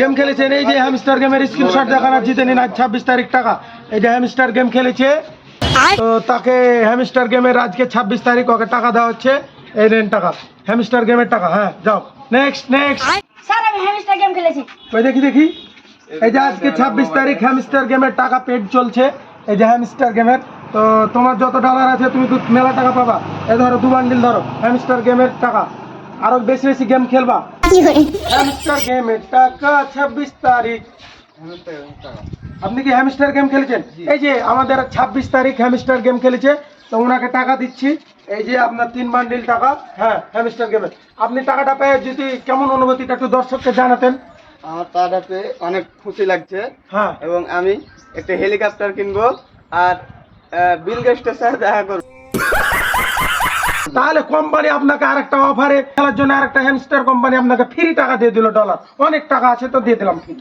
Game খেলেছেন, এই যে হ্যামস্টার গেমের স্ক্রিনশট দেখান আর জিতে নিন আজ 26 তারিখ টাকা। এই যে হ্যামস্টার গেম খেলেছে, তো তাকে হ্যামস্টার গেমের আজকে 26 তারিখ, ওকে টাকা দেওয়া হচ্ছে। এই নেন টাকা, হ্যামস্টার গেমের টাকা। হ্যাঁ যাও, নেক্সট নেক্সট। স্যার আমি হ্যামস্টার গেম খেলেছি। ওই দেখি দেখি, এই যে আজকে 26 তারিখ হ্যামস্টার গেমের টাকা পেড চলছে। এই যে হ্যামস্টার গেমের, তো তোমার যত ডলার আছে তুমি তো মেলা টাকা পাবা। এই ধরো 2 বান্ডিল ধরো হ্যামস্টার গেমের টাকা, আরো বেশি বেশি গেম খেলবা। হ্যামস্টার গেমের টাকা 26 তারিখ। আপনি কি হ্যামস্টার গেম খেলেছেন? এই যে আমাদের 26 তারিখ হ্যামস্টার গেম খেলেছে, তো ওনাকে টাকা দিচ্ছি। এই যে আপনার 3 বান্ডিল টাকা। হ্যাঁ হ্যামস্টার গেমে আপনি টাকাটা পেয়ে যদি কেমন অনুভূতিটা একটু দর্শককে জানাতেন। আমার টাকাটা পেয়ে অনেক খুশি লাগছে। হ্যাঁ, এবং আমি একটা হেলিকপ্টার কিনবো আর বিল গেটসের সাথে দেখা করবো। তাহলে কোম্পানি আপনাকে আরেকটা অফারে খেলার জন্য আরেকটা হ্যামস্টার কোম্পানি আপনাকে ফ্রি টাকা দিয়ে দিল ডলার। অনেক টাকা আছে তো দিয়ে দিলাম ফ্রি।